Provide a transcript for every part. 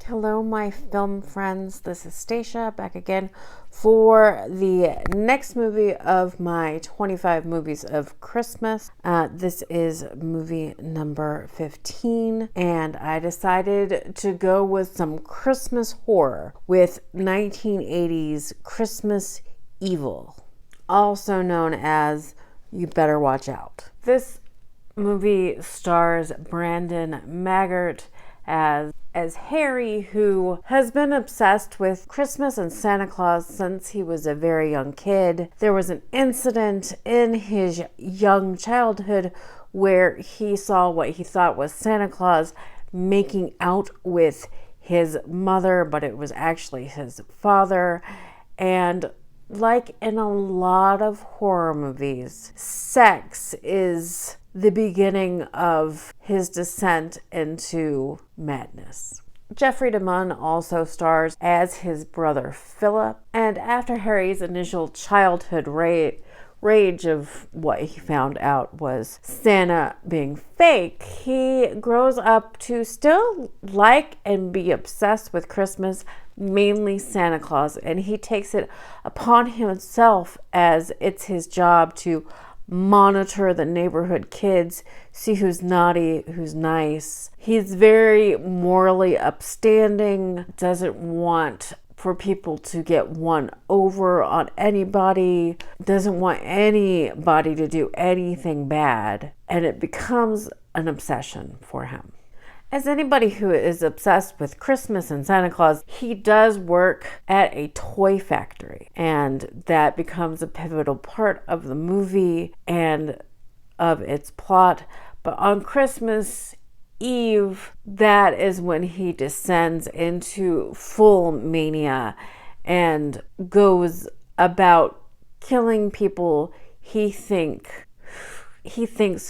Hello, my film friends. This is Stacia back again for the next movie of my 25 movies of Christmas. This is movie number 15, and I decided to go with some Christmas horror with 1980s Christmas Evil, also known as You Better Watch Out. This movie stars Brandon Maggart as Harry, who has been obsessed with Christmas and Santa Claus since he was a very young kid. There was an incident in his young childhood where he saw what he thought was Santa Claus making out with his mother, but it was actually his father. And like in a lot of horror movies, sex is the beginning of his descent into madness. Jeffrey DeMunn also stars as his brother Philip, and after Harry's initial childhood rage of what he found out was Santa being fake, he grows up to still like and be obsessed with Christmas, mainly Santa Claus, and he takes it upon himself as it's his job to monitor the neighborhood kids, see who's naughty, who's nice. He's very morally upstanding, doesn't want for people to get one over on anybody, doesn't want anybody to do anything bad, and it becomes an obsession for him. As anybody who is obsessed with Christmas and Santa Claus, he does work at a toy factory, and that becomes a pivotal part of the movie and of its plot. But on Christmas Eve, that is when he descends into full mania and goes about killing people he thinks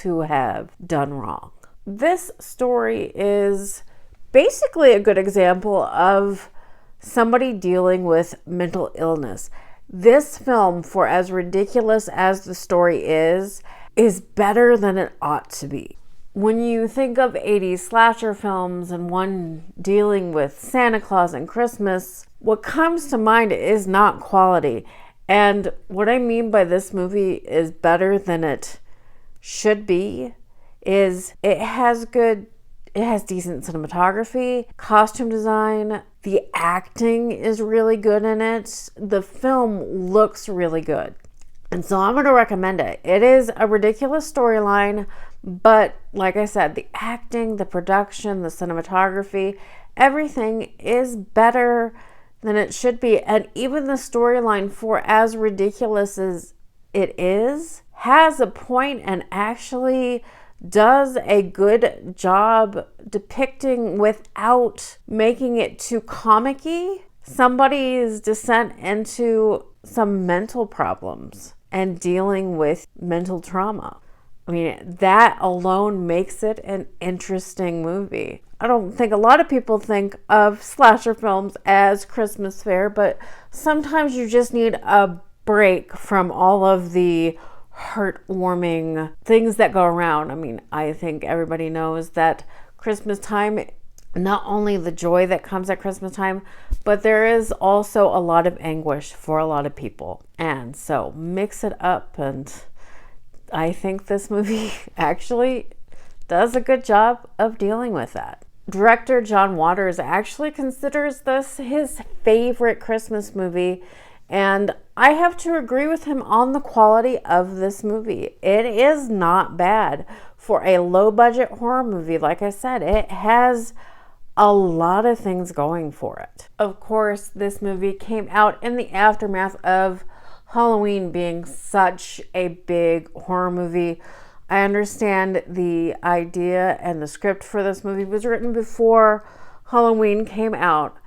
who have done wrong. This story is basically a good example of somebody dealing with mental illness. This film, for as ridiculous as the story is better than it ought to be. When you think of 80s slasher films and one dealing with Santa Claus and Christmas, what comes to mind is not quality. And what I mean by this movie is better than it should be is it has decent cinematography, costume design, the acting is really good in it, the film looks really good. And so I'm going to recommend it. It is a ridiculous storyline, but like I said, the acting, the production, the cinematography, everything is better than it should be. And even the storyline, for as ridiculous as it is, has a point and actually does a good job depicting, without making it too comic-y, somebody's descent into some mental problems and dealing with mental trauma. I mean, that alone makes it an interesting movie. I don't think a lot of people think of slasher films as Christmas fare, but sometimes you just need a break from all of the heartwarming things that go around. I mean, I think everybody knows that Christmas time, not only the joy that comes at Christmas time, but there is also a lot of anguish for a lot of people. And so mix it up, and I think this movie actually does a good job of dealing with that. Director John Waters actually considers this his favorite Christmas movie, and I have to agree with him on the quality of this movie. It is not bad for a low-budget horror movie. Like I said, it has a lot of things going for it. Of course, this movie came out in the aftermath of Halloween being such a big horror movie. I understand the idea and the script for this movie was written before Halloween came out,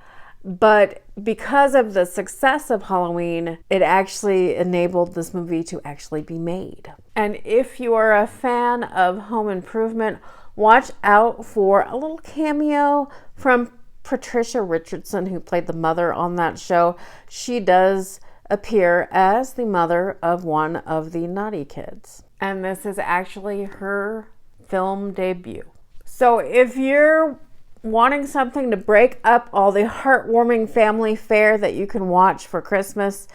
but because of the success of Halloween, it actually enabled this movie to actually be made. And if you are a fan of Home Improvement, watch out for a little cameo from Patricia Richardson, who played the mother on that show. She does appear as the mother of one of the naughty kids. And this is actually her film debut. So if you're wanting something to break up all the heartwarming family fare that you can watch for Christmas,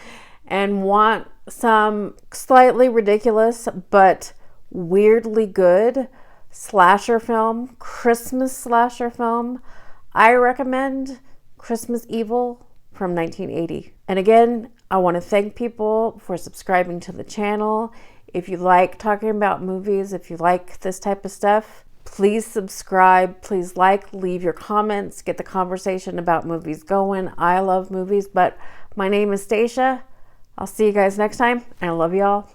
and want some slightly ridiculous but weirdly good slasher film, Christmas slasher film, I recommend Christmas Evil from 1980. And again, I want to thank people for subscribing to the channel. If you like talking about movies, if you like this type of stuff, please subscribe, please like, leave your comments, get the conversation about movies going. I love movies, but my name is Stacia. I'll see you guys next time, and I love y'all.